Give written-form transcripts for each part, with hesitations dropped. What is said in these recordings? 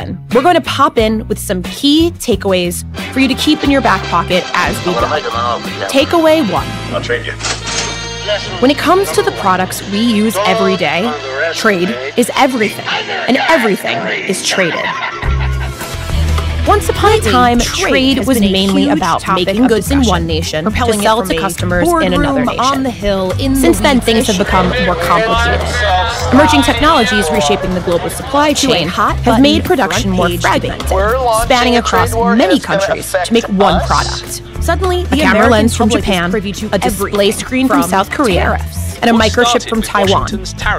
season. We're going to pop in with some key takeaways for you to keep in your back pocket as we go. Takeaway 1. I'll trade you. When it comes to the products we use every day, trade is everything, and everything is traded. Once upon a time, trade was mainly about making goods in one nation to sell to customers in another nation. Since then, things have become more complicated. Emerging technologies reshaping the global supply chain have made production more fragmented, spanning across many countries to make one product. Suddenly, a camera lens from Japan, a display screen from South Korea, and a microchip from Taiwan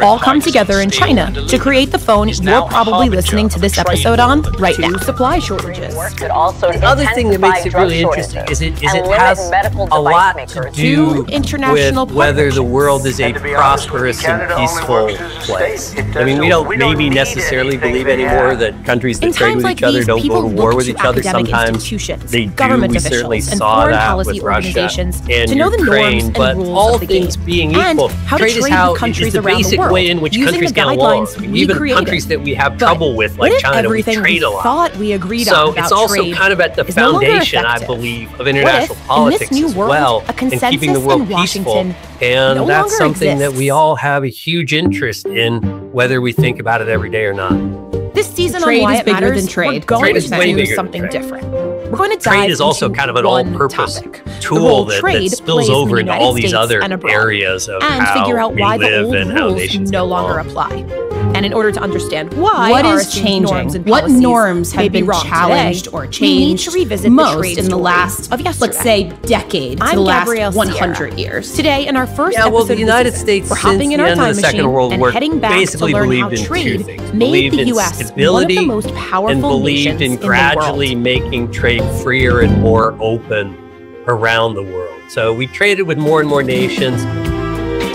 all come together in China to create the phone you're probably listening to this episode on right now. Supply shortages. The other thing that makes it really interesting is it has a lot to do with whether the world is a prosperous and peaceful place. I mean, we don't maybe necessarily believe anymore that countries that trade with each other don't go to war with each other. Sometimes they do. We certainly saw that with Russia and Ukraine, but all things being equal, trade is the basic way in which countries get along. Even countries that we have trouble with, like China, we trade a lot. So it's also kind of at the foundation, I believe, of international politics as well, and keeping the world peaceful. And that's something that we all have a huge interest in, whether we think about it every day or not. This season on Why It Matters, we're going to do something different. We're going to dive trade is also kind of an all-purpose tool that spills over into all these other areas of how figure out we why the live old and how rules nations no longer apply. And in order to understand why what is changing, what norms have been challenged or changed most in the last, let's say, decade to the last 100 years. Today, in our first episode the United States, we're hopping in our time machine and heading back to learn how trade made the U.S. one of the most powerful nations in the world. And believed in gradually making trade freer and more open around the world. So we traded with more and more nations.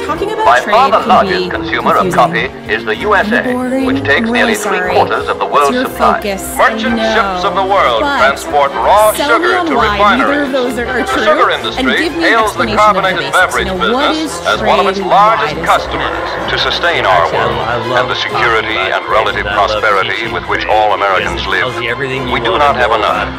Talking about By trade far the can largest be consumer of confusing. coffee is the USA, Boring, which takes I'm nearly really sorry. 3/4 of the world's It's your supply. focus, Merchant I know, ships of the world but transport raw tell me sugar on to why refineries. neither of those are The true, sugar and industry give me an hails the explanation carbonated of the basics. beverage What business is as one of its trade? largest Why does customers. To sustain our world and the security and relative prosperity with which all Americans live, we do not have enough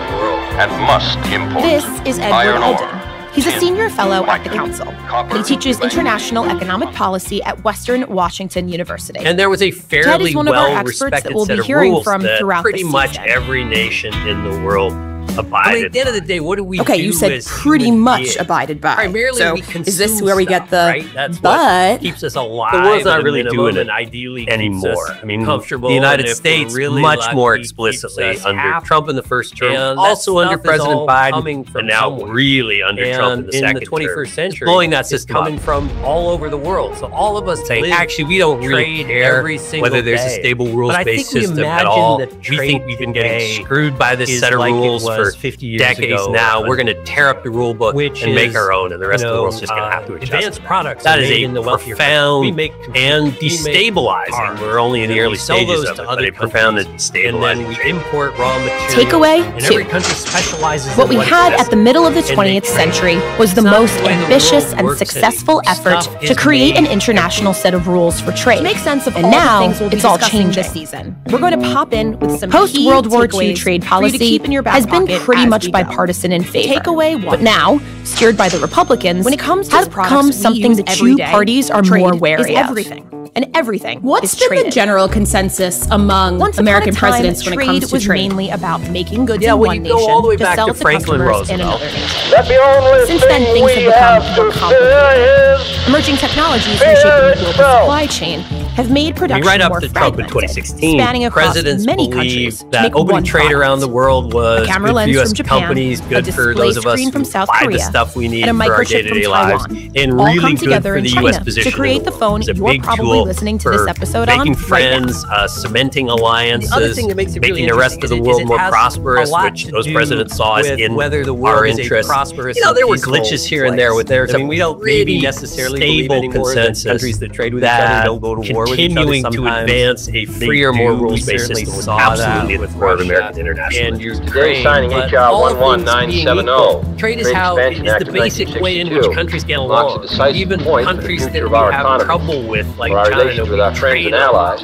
and must import This is Edward iron ore. Eldon. He's a senior fellow at the Council. He teaches international economic policy at Western Washington University. And there was a fairly one of our experts that well-respected we'll set be of hearing rules from that throughout pretty this much season. every nation in the world abided. I mean, at the end of the day, what do we do? Okay, you said as pretty human much beings? abided by. Primarily, so we consume is this where we stuff, get the right? That's but what keeps us alive. The world's not at a really minimum doing it and ideally anymore. I mean, comfortable. the United and if States we're really much lucky, more keeps explicitly us under happy. Trump in the first term, And also that under stuff is President all Biden, coming from and now somewhere. really under Trump in the second the 21st term. century, Blowing that it's system coming up. from all over the world. So all of us Saying, live, actually, we don't really trade care every single whether there's a day. stable But I rules-based think we system at imagine all. that We think trade we've been getting today screwed by this is set of like it rules was for 50 years decades ago, now. We're going to tear up the rule book which and make is, our own, and the rest of the world's know, just going to have to adjust. advanced products That are is made a in the wealthier profound countries. We make and we make destabilizing. cars, We're only in the and early we sell stages those of to it, but other a profound and countries, destabilizing. and then we import raw materials. Takeaway and 2. every country specializes What in we what had it at the middle of the and they 20th trade. century was the It's not most the way the ambitious world and works successful anymore. effort Stuff to is create an made international set of rules for trade. make sense of and all the now things we'll be it's all discussing changing this season. We're going to pop in with some Post-World War II takeaways trade for you to policy keep in your back has been pocket pretty as much we go. bipartisan in favor. Takeaway 1. But now, steered by the Republicans, When it comes to has the products become we something use that every two day, parties are trade more is wary of. everything. And everything What's is been traded. the general consensus among Once upon American a time, presidents when it comes to trade was trade? mainly about making goods Yeah, in well, one you go all the way nation to back sell to to Franklin customers in Roosevelt. another nation. That the only Since then, thing things we have have become more to complicated. fear is Emerging technologies reshaping the global supply chain have made production right up more to Trump in fragmented, 2016, spanning across presidents many believed countries to that make opening one trade product. around the world was A camera good for lens U.S. from Japan, companies, a good for display those of us screen who from South buy Korea, the stuff we need and a for our microchip from day-to-day lives, Taiwan, and all really come good together for in the China U.S. to position. create in the world. phone It was a you're big probably tool listening to for this episode on making right now. friends, cementing alliances, The other thing that makes it really making the rest of the interesting world is it more has prosperous, a lot which to those do presidents saw as with in whether the our world is a interest. prosperous You know, there and were peaceful glitches here and there. place. There's I mean, we don't maybe necessarily believe stable anymore that consensus countries that trade with each other don't go to war with each other continuing to sometimes. advance a freer, They more do. We rules-based certainly system was saw that absolutely at the with core of Russia American international and interest. Today signing But HR all things being 11970. equal, trade is Trade how Expansion is Act the of basic way in which 1962 countries get marks a along. decisive Even point in the countries future that of we our have economy. trouble with, like For our China, relations with our friends and allies,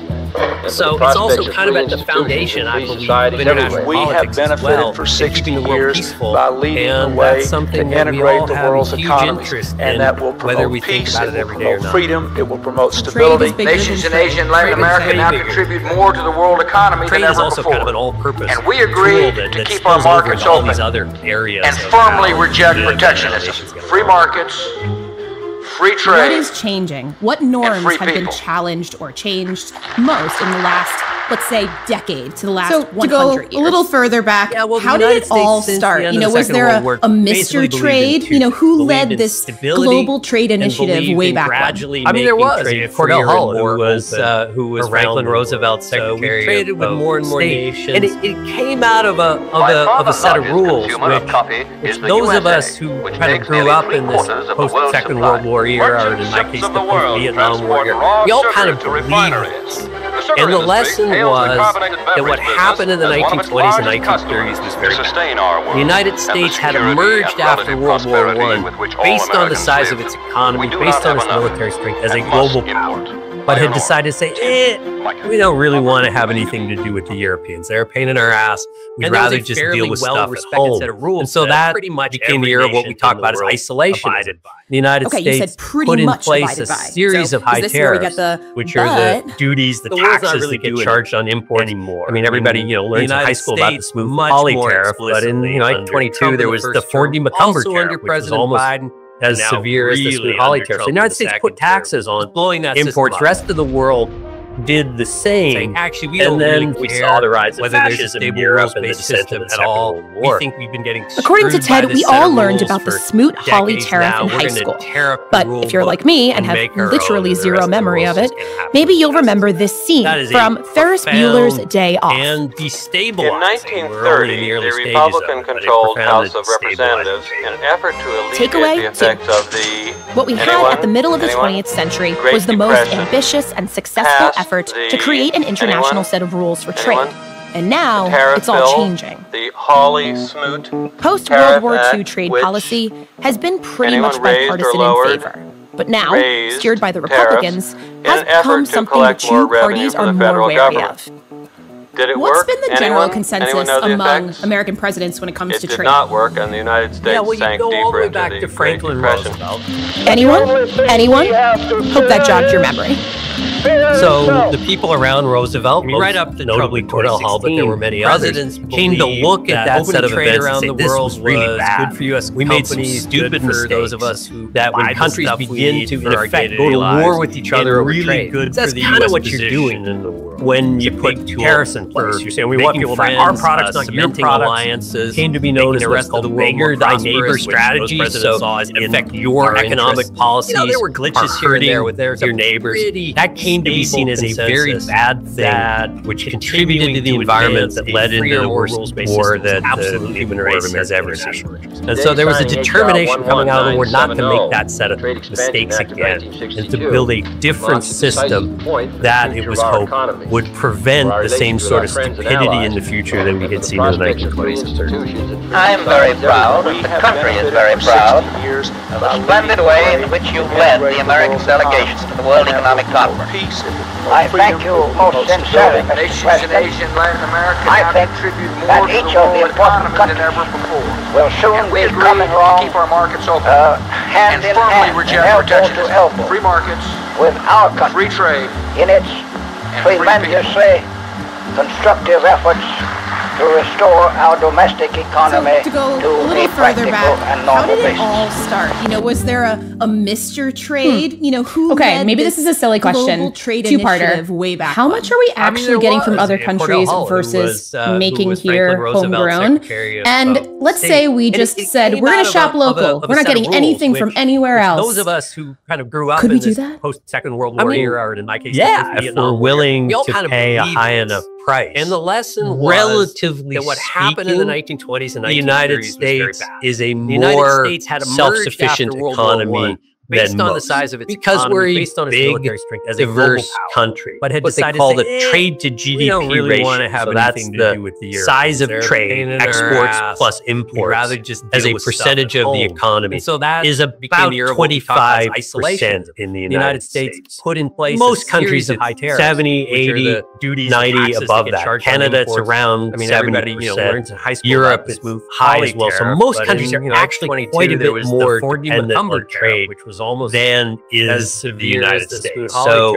So it's also kind of at the foundation, I believe, of international politics as well, for 60 keeping the world years peaceful, by leading the and way that's something to that we integrate all the have world's a huge economies, interest in, and that will whether we promote think peace, about it it will every day or promote not. freedom, it will promote Trade stability. is bigger Nations than in Asia and Latin Trade is America way now bigger. contribute more to the world economy Trade than is ever also before. kind of an all-purpose And we agreed tool to that keep our spills over markets into all open these other areas and of firmly how reject we live and how protectionism. nations get Free along. markets, free What trade. is changing? What norms free have been people. challenged or changed most in the last, let's say, decade to the last So, 100 to go years? a little further back, Yeah, well, the how did United it all States, since start? the end You of know, the was Second there World War, a basically Mr. believed in Trade? two You know, who things. led Believed in this stability global trade and initiative believed way in back when? gradually I mean, there making was. trade Cordell freer Hull, and more who was open Franklin around the Roosevelt's world. So we Secretary traded of with more and more State. nations, and it came out of a set of rules, which those of us who kind of grew up in this post-Second World War era, or in my case, the post-Vietnam War era, we all kind of believed this. And the lesson was that what happened in the 1920s and 1930s was very bad. The United States had emerged after World War I based on the size of its economy, based on its military strength as a global power, but had decided to say, we don't really want to have anything to do with the Europeans. They're a pain in our ass. We'd rather just deal with stuff at home. And so that became the era of what we talk about as isolation. The United States put in place a series of high tariffs, which are the duties, the taxes that get charged on import anymore. I mean, everybody learns in high school about the smooth poly tariff, but in 1922 there was the Ford-Macumber tariff, which was almost as severe as the smooth poly tariff. So the United States put taxes on imports. The rest of the world did the same, actually, we and don't then really we care saw the rise of whether there's a fascism in stable Europe and the rules-based descent system of the at Second all. World War. We think we've been getting According to screwed by Ted, this we set all of learned rules about the for Smoot-Hawley decades tariff now. in We're high gonna school. tear up the But rule if you're book like me and have make our own, literally and the zero rest of the memory world of is it, gonna have maybe to you'll do remember this scene That is a from Ferris Bueller's profound Day Off. and In destabilizing. We're only in 1930, the early the stages Republican-controlled of it, House but of a profound and Representatives, in an stabilizing effort to Takeaway alleviate the effects of the What we had at the middle of the 20th century Great was the most Depression ambitious and successful passed effort the- to create an international anyone? set of rules for trade. Anyone? And now tariff it's all bill, changing. the Hawley-Smoot Post-World War Tariff II Act, trade which policy has been pretty anyone much raised or bipartisan in lowered, favor. But now, raised steered by the tariffs Republicans, in has an effort become to something the collect more two revenue parties from are the more federal wary government. of. Did it What's work? been the general Anyone consensus know the among effects? American presidents when it comes It to did trade? not work, and the United States Yeah, well, you sank go all the deeper way into back the to Great Franklin Depression. Roosevelt. Anyone? Anyone? Hope that jogged your memory. So the people around Roosevelt, I mean, right up to notably Trump in Cordell Hull, but there were many presidents others, came to look at that set of trade events around and say, the this world was really bad. good for U.S. We made some companies, stupid good for mistakes those of us who that when buy the countries stuff we begin need to, for in our effect, day-to-day go to war lives, with each other over really trade. good That's for the kind of US what you're position doing in the world. when you It's a put big tool tariffs in place. for You're saying we want making people to buy friends, our products, not your cementing products. alliances, Came to be known making as the what's rest of called the world beggar more thy prosperous, neighbor which strategy. most presidents So saw as in affect effect, your your economic interests. policies there were glitches are here and there hurting with there's your a neighbors. pretty That came to be seen as a very consensus bad thing, which contributed to the environment that led into the worst war that the human race has ever seen. And so there was a determination coming out of the war not to make that set of mistakes again, and to build a different system that it was hoped would prevent the same sort of stupidity in the future that we had seen in the 1920s and 30s. I am very proud, the country is very proud, of the splendid way in which you led the American delegations to the World Economic Conference. I thank you most sincerely, Mr. President. I think that each of the important countries will soon be coming along hand in hand, elbow to elbow, with our country in its tremendously constructive efforts to restore our domestic economy To go a to little a further practical back, and how normal did it basis. all start? Was there a Mr. Trade? Who Okay, led maybe this is a silly question. global trade Two-parter. initiative way back How when? much are we actually getting from other countries Cordell Hull, versus who was making Franklin here Roosevelt's homegrown? Secretary of And let's State. say we And just it said came we're going out to of shop a local. set We're not of getting rules, anything from which anywhere else. Those of us who kind of grew up Could we in do this that? post-Second World War era, or in my case, yeah, if we're willing to pay a high enough price. And the lesson was relatively that what happened in the 1920s and 1930s the United was very States bad. is a The United more States had emerged self-sufficient after World War economy I based on the size of its economy, we're based on its military strength as a diverse country. But had what they call the trade to GDP ratio. So that's the size of trade, exports plus imports, as a percentage of the economy. So that is about 25% in the United States. Put in place most countries have 70, 80, 90 above that. Canada, it's around 70%. Europe is high as well. So most countries are actually quite a bit more dependent on trade, which was almost than is the United States. So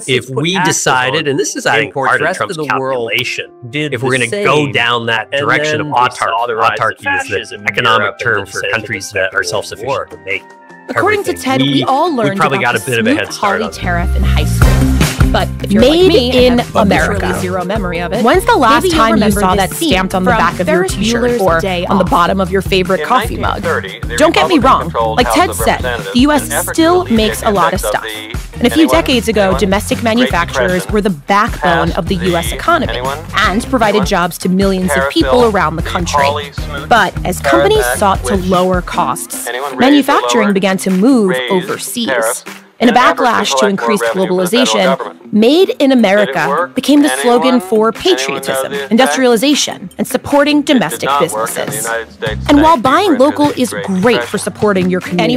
if we decided, and this is I think part of Trump's calculation, if we're going to go down that direction of autarky is the economic term for countries that are self-sufficient to make. According to Ted, we all learned probably about got a bit of a head start Hawley tariff in high school. But if you're Made like me in and have America. zero memory of it, When's the last maybe time you remember saw this that scene stamped on the from back of your Ferris t-shirt Bueller's or Day on the Off? bottom of your favorite In coffee mug? 1930, Don't get me wrong, Republican-controlled like Ted House of said, Representatives, the US in an effort to still alleviate makes the a lot of effects stuff. the- And a few Anyone? decades ago, Anyone? domestic Great manufacturers Depression were the backbone passed of the US the- economy anyone? and provided Anyone? jobs to millions of Tariff people bill, around the the country. Hawley-Smoot But as Tariff companies Act, sought to which lower costs, anyone raised or manufacturing lowered, began to move raised overseas. tariffs In a in an effort to backlash to collect more increase revenue from the federal globalization, government. Made in Did it America work? became the slogan Anyone? for Anyone know patriotism, the effect? industrialization, and supporting It did domestic not work in the businesses. United States. And while Thank you buying for local introducing is Great great for Depression. supporting your community,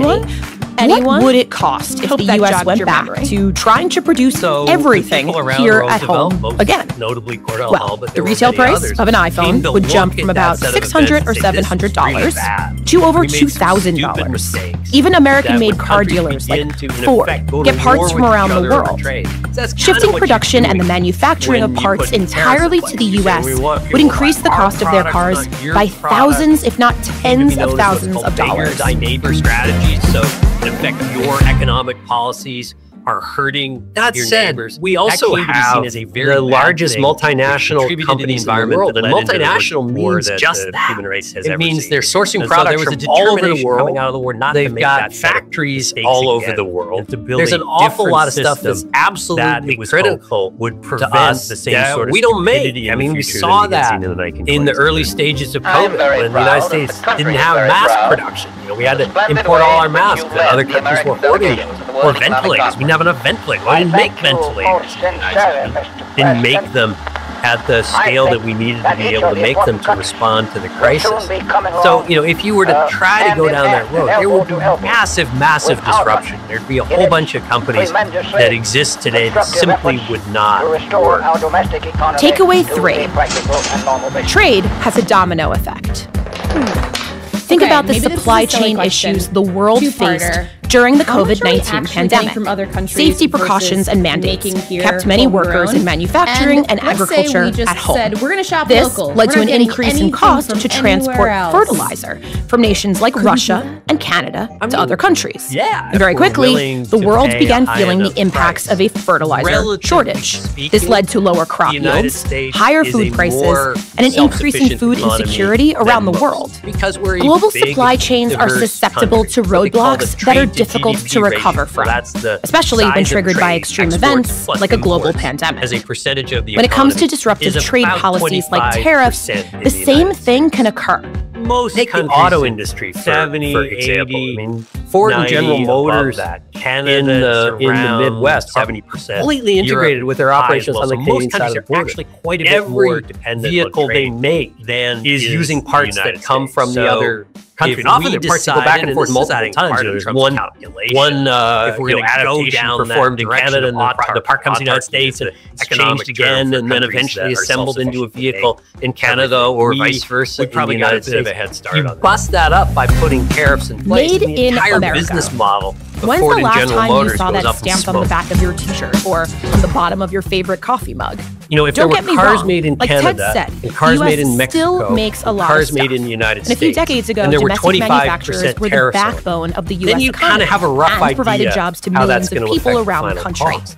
Anyone? what would it cost if Hope the that U.S. jogged went your back memory. to trying to produce So everything people around here at Roosevelt, home most again? notably Cordell Well, Hull, but the there were retail many price others, of an came iPhone to would look jump at from that about set of $600 events or and say, "This is really $700 bad. to over We made some stupid $2,000. mistakes Even American that made when car countries dealers like begin to, in Ford effect, go to get parts war from with around each the other over world. trade. That's kinda Shifting what production you're and the doing manufacturing when of you parts put tariffs entirely in to the place. You say, U.S. "We want would people to increase buy the our cost of their products, cars not your by products." thousands, if not tens of Maybe thousands notice of what's called dollars. thy neighbor strategies. So in effect, your economic policies are hurting That your said, neighbors. we also That came to be have seen as a very the bad largest thing, multinational which contributed to the companies in the environment world, that and led into the multinational war means that just the that. human race has It ever means seen. they're sourcing And so products there was a from all over the determination world. coming out of the war not They've to make got that set of factories mistakes all over again, the world. and to build There's a an awful different lot of stuff that's system absolutely that critical would to prevent us the same that sort of we don't make. stupidity in I the mean, we future saw that we had that seen in the 1920s. in the early stages of I'm COVID very when the United proud, and States the country didn't is have very mask proud. production. We had to Splendid import way all our in which masks you that led other the countries were American hoarding delegations to the or World Economic ventilators. We Conference. didn't have enough ventilators. We I didn't make thank you most ventilators. sincerely, Mr. Didn't make President. them at the scale that we needed to be able to make them to respond to the crisis. So, you know, if you were to try to go down that road, there would be massive, massive disruption. There'd be a whole bunch of companies that exist today that simply would not work. Takeaway 3. Trade has a domino effect. Think about the supply chain issues the world faced during the COVID-19 pandemic. Safety precautions and mandates kept many workers in manufacturing and agriculture at home. This led to an increase in cost to transport fertilizer from nations like Russia and Canada to other countries. Yeah, And very if we're quickly, willing the to world pay began a high feeling the enough impacts price. of a fertilizer Relatively shortage. speaking, This led to lower crop the United yields, States higher is food a prices, more and an increase in self-sufficient food economy insecurity than around the most. world. Because we're a Global big, supply chains are diverse susceptible country. to What they call the roadblocks that are trade to difficult GDP to recover ratio. from, So that's the especially when size of triggered by trade, extreme exports events plus like a global imports pandemic. as a percentage of the When it comes to economy disruptive is trade about policies like 25% tariffs, in the the same United thing can occur. Most Take the countries auto in industry for 70, for example. 80, I mean, Ford and 90 General above Motors that. in Canada the Midwest are 70%. completely integrated with their operations on the Canadian side of the border. Actually quite a bit Every more dependent vehicle on they trade make than is using the parts United that come States. from the So other country. if And often we their parts that go back and decided, forth and this is, multiple I think, times. part of There's Trump's one calculation, if we're you know, going to go adaptation down performed that in direction Canada, of and the part comes in the United States and it's changed again, and then eventually assembled into a vehicle in Canada or vice versa. We probably in the got a United bit of a States. head start You on that. bust that up by putting tariffs in place. Made and the in entire America. business model of When's Ford the and last General time you Motors saw goes that up in stamped on the smoke. back of your t-shirt or on the bottom of your favorite coffee mug? You know, if Don't there get were me cars wrong. made in Like Ted Canada said, and cars the made US in Mexico, still makes a lot cars of made stuff. in the United And States, a few decades ago, and there were domestic 25% manufacturers were the tariffs on it, backbone of the U.S. then you economy kind of have a rough and provided idea jobs to how millions that's of going to people affect around the final country. cost.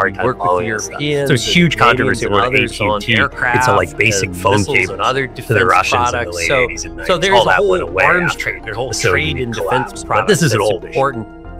hard time work with following Europeans. So it's huge controversy and over others on AT&T. aircraft It's a like basic and phone missiles cable and other to the defense Russians in the products. late So- 80s and 90s. So there's All a that whole went away arms after trade, there's a whole the Soviet trade in collapse. defense But products this is an that's old issue. important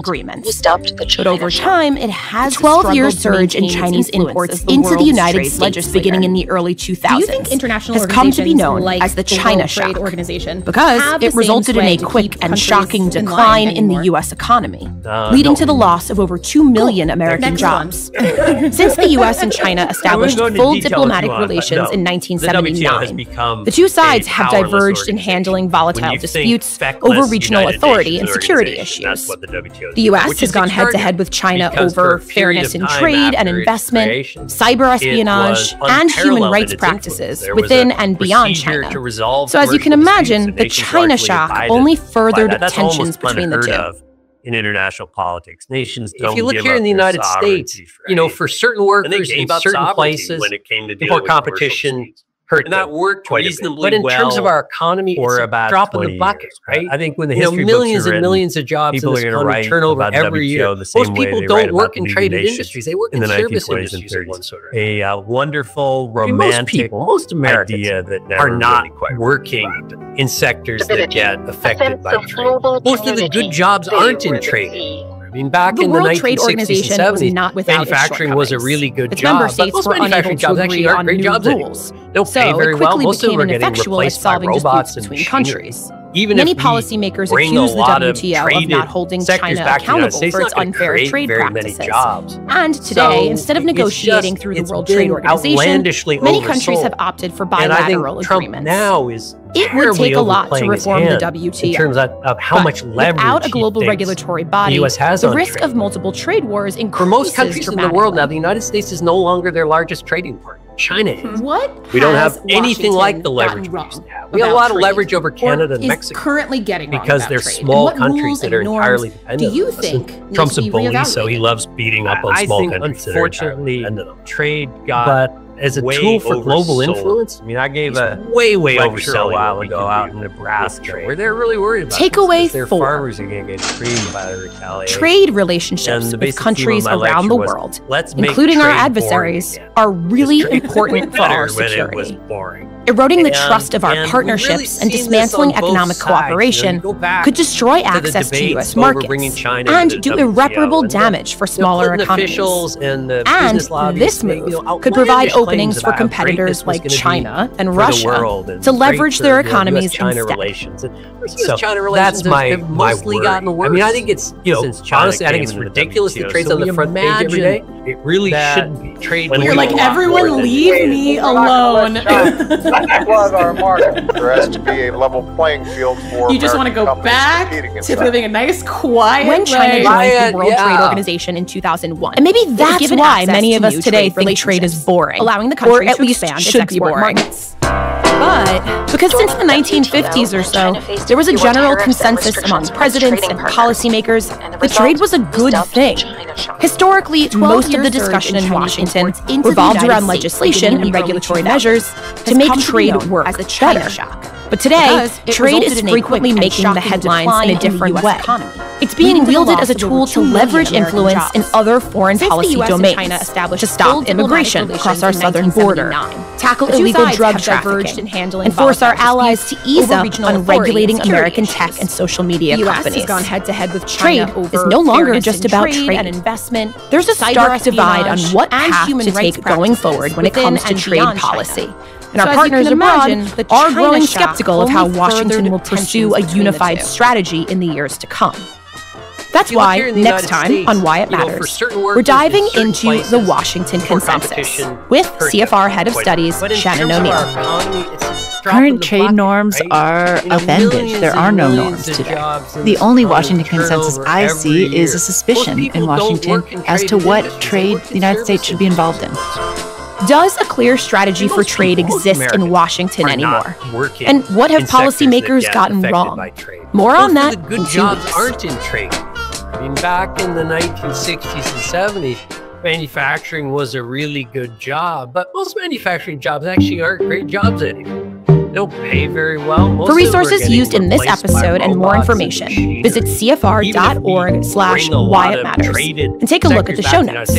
agreements. But over time, it has 12-year surge in Chinese imports into the United States beginning in the early 2000s has come to be known as the China shock because it resulted in a quick and shocking decline in the U.S. economy, leading to the loss of over 2 million American jobs. Since the U.S. and China established full diplomatic relations in 1979, the two sides have diverged in handling volatile disputes over regional authority and security issues. The U.S. has gone head-to-head with China over fairness in trade and investment, cyber espionage, and human rights practices within and beyond China. So as you can imagine, the China shock only furthered tensions between the two. in international politics. Nations don't If you look give here up in the their United States, sovereignty for you know, anything. for certain And they workers in gave up certain sovereignty places, when it came to dealing import with commercial competition disputes. hurt And that them worked quite a bit. reasonably But in terms of well our economy, for it's a about drop in the 20 bucket, years, right? I think when the You know, history books millions are and written, millions of jobs in people this are going to economy write turnover about every WTO year. the same Most way people they don't write work about in League of traded Nations industries. They work in the service 1920s and industries of 30s. one sort or A wonderful, I mean, romantic most people, most Americans idea that never are not really quite working in sectors that get affected by trade. global Most of the good jobs aren't in trade anymore. I mean, back The in the World Trade 1960s Organization and was 70s, not without its manufacturing was a shortcomings. really good Its job. member But states most were unable manufacturing to jobs agree actually aren't on great new jobs anymore. rules. They don't So pay very it well. quickly Most of them became are getting ineffectual at replaced by solving robots disputes and between machinery. countries. Even Many if we policymakers bring accuse a the lot of WTO of traded not holding sectors China back to the United accountable States, for it's its not gonna unfair create trade very many practices. jobs. And today, So instead of it's negotiating just- through the it's World been Trade Organization, outlandishly many countries oversold. have opted for And I bilateral think Trump agreements. now is It would terribly take a lot to overplaying his reform the hand WTO. in terms of how But much leverage without a he global thinks regulatory body, the US has the on risk trade. of multiple trade wars increases For most countries in the world now, dramatically. the United States is no longer their largest trading partner. China is. What We don't has have anything like the Washington leverage we gotten used to wrong have. We have a about lot of trade? leverage over Canada Or and is Mexico currently getting wrong because about they're trade? And small what countries rules that and are norms entirely dependent do you on us. think And need Trump's to a be bully, so he reevaluated? loves beating up on I small think, countries that are entirely unfortunately, dependent on him. trade got But as a way tool for global oversold. influence, I mean, I gave he's a way lecture a overselling while what we ago can out do in with Nebraska trade. where they're really worried about Takeaway this, 'cause their 4. farmers are going to get screamed by the retaliation. Trade relationships And the with basic countries theme of my around the lecture was, world, let's make including our trade boring adversaries, again. are really Trade important for better our when it was security. boring. Eroding the And- trust of our and we've partnerships really and seen this dismantling on both economic sides. You know, cooperation you go back could destroy to the access to debates U.S. over bringing markets China to the and do WTO irreparable and the- damage for You know, smaller Clinton economies. officials and the And business lobbyists this make, move you know, could provide outlandish claims openings for about how great competitors this was like gonna be China and for the Russia world and to great leverage for, their you know, economies US-China instead. relations. And So US-China relations that's my have mostly worry. gotten worse. I mean, I think it's, you know, since China honestly, I think came it's into the ridiculous WTO. that trade's So on the we front page every day. imagine It really that shouldn't be. trade When will You're be like, a lot everyone more than leave it is. me We're not alone. gonna let China flood our market. There has to be a level playing field for You just want to American go companies back competing in to fact. living a nice, quiet When China life. joined Quiet, the World yeah. Trade Organization in 2001. And maybe that's why many of us today think trade is boring, allowing the country to expand its export markets. But because since the 1950s or so, there was a general consensus among presidents and policymakers that trade was a good thing. Historically, most of the discussion in Washington revolved around legislation and regulatory measures to make trade work better. But today, trade is frequently making the headlines in a different way. It's being wielded as a tool to leverage influence in other foreign policy domains, to stop immigration across our southern border, tackle illegal drug trafficking, and force our allies to ease up on regulating American tech and social media companies. Trade is no longer just about trade and investment. There's a stark divide on what path to take going forward when it comes to trade policy. And our partners abroad are growing skeptical of how Washington will pursue a unified strategy in the years to come. That's why, next time on Why It Matters, we're diving into the Washington Consensus with CFR Head of Studies, Shannon O'Neill. Current trade norms are upended. There are no norms today. The only Washington consensus I see is a suspicion in Washington as to what trade the United States should be involved in. Does a clear strategy for trade exist in Washington anymore? And what have policymakers gotten wrong? More on that the good in 2 jobs weeks. aren't in trade. I mean, back in the 1960s and 70s, manufacturing was a really good job, but most manufacturing jobs actually aren't great jobs anymore. They don't pay very well. Most For of them are resources getting used in this replaced by episode and more robots and information, machinery. visit cfr.org/whyitmatters and take a look at the show notes.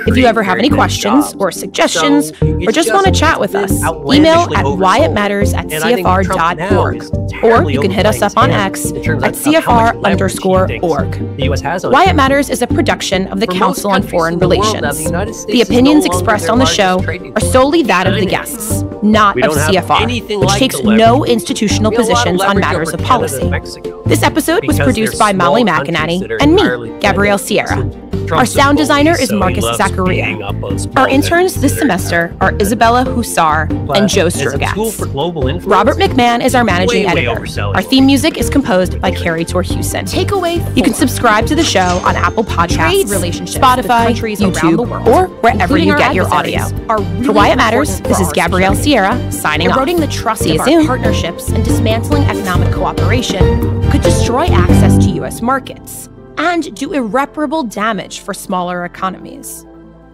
If you ever have any questions or suggestions or just want to chat with us, email at whyitmatters@cfr.org, or you can hit us up on X at CFR_org. Why It Matters is a production of the Council on Foreign Relations. The opinions expressed on the show are solely that of the guests, not of CFR, which takes no institutional positions on matters of policy. This episode was produced by Molly McInerney and me, Gabrielle Sierra. Our sound designer is Marcus Zachariah. Our interns this semester are Isabella Hussar and Joe Sturgatz. Robert McMahon is our managing editor. Our theme music is composed by Carrie Torhuson. You can subscribe to the show on Apple Podcasts, Spotify, YouTube, or wherever you get your audio. For Why It Matters, this is Gabrielle Sierra signing off. Eroding the trust of our partnerships and dismantling economic cooperation could destroy access to U.S. markets. and do irreparable damage for smaller economies.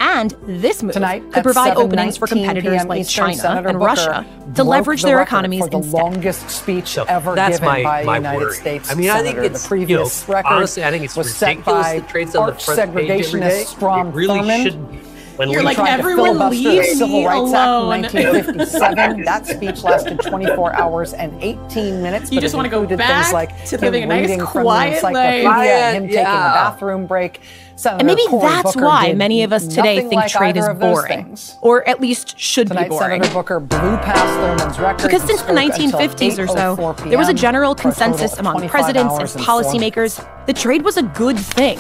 And this move could provide openings for competitors like China and Russia to leverage their economies instead. The longest speech ever given by a United States senator. I think it's, the previous record honestly, I think it's ridiculous that trade's on the front page every day. It really shouldn't be. You're like, everyone leave me alone. Act in 1957. That speech lasted 24 hours and 18 minutes. You just want to go back to living a nice, quiet life. Him taking a bathroom break. And maybe that's why many of us today think trade is boring, or at least should be boring. Senator Booker blew past Thurman's record. Because since the 1950s or so, there was a general consensus among presidents and policymakers that trade was a good thing.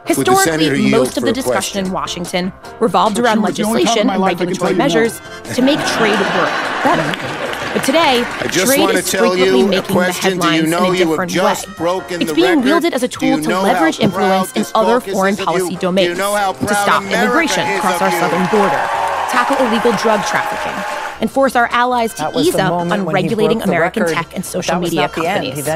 Historically, most of the discussion in Washington revolved around legislation and regulatory measures to make trade work better. But today, trade is frequently making the headlines in a different way. It's being wielded as a tool to leverage influence in other foreign policy domains, to stop immigration across our southern border, tackle illegal drug trafficking, and force our allies to ease up on regulating American tech and social media companies.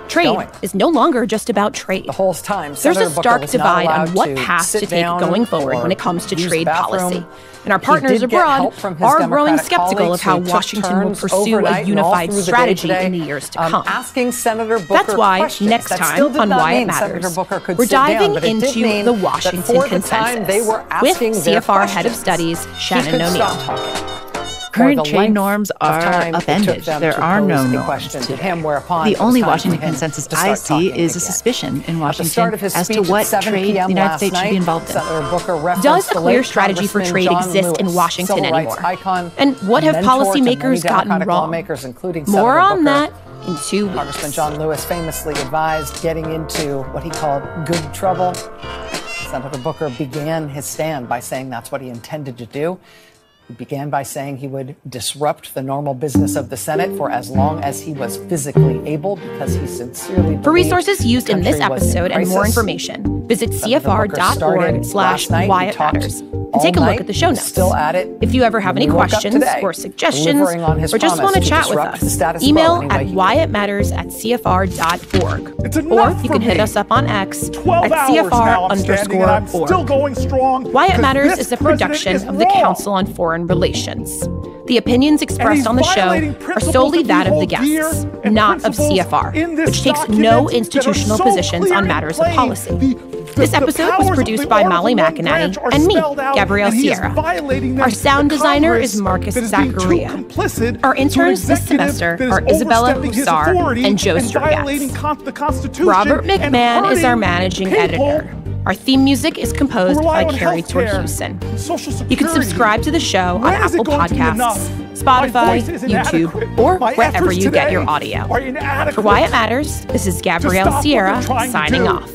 Trade is no longer just about trade. There's a stark divide on what path to take going forward when it comes to trade policy. And our partners abroad are growing skeptical of how Washington will pursue a unified strategy in the years to come. That's why next time on Why It Matters, we're diving into the Washington Consensus with CFR Head of Studies, Shannon O'Neill. Current trade norms are upended. There are no norms today. The only Washington consensus I see is a suspicion in Washington as to what trade the United States should be involved in. Does a clear strategy for trade exist in Washington anymore? And what have policymakers gotten wrong? More on that in 2 weeks. Congressman John Lewis famously advised getting into what he called good trouble. Senator Booker began his stand by saying that's what he intended to do. He began by saying he would disrupt the normal business of the Senate for as long as he was physically able, because he sincerely believed. For resources used in this episode and more information, visit cfr.org/Why It Matters and take a look at the show notes. If you ever have any questions or suggestions, or just want to chat with us, email at whyitmatters@cfr.org. Or you can hit us up on X at CFR_org. Why It Matters is a production of the Council on Foreign Relations. The opinions expressed on the show are solely that of the guests, not of CFR, which takes no institutional positions on matters of policy. This episode was produced by Molly McInerney and me, Gabrielle Sierra. Our sound designer is Marcus Zachariah. Our interns this semester are Isabella Hussar and Joe Sturgatz. Robert McMahon is our managing editor. Our theme music is composed by Carrie Torhuson. You can subscribe to the show on Apple Podcasts, Spotify, YouTube, or wherever you get your audio. For Why It Matters, this is Gabrielle Sierra signing off.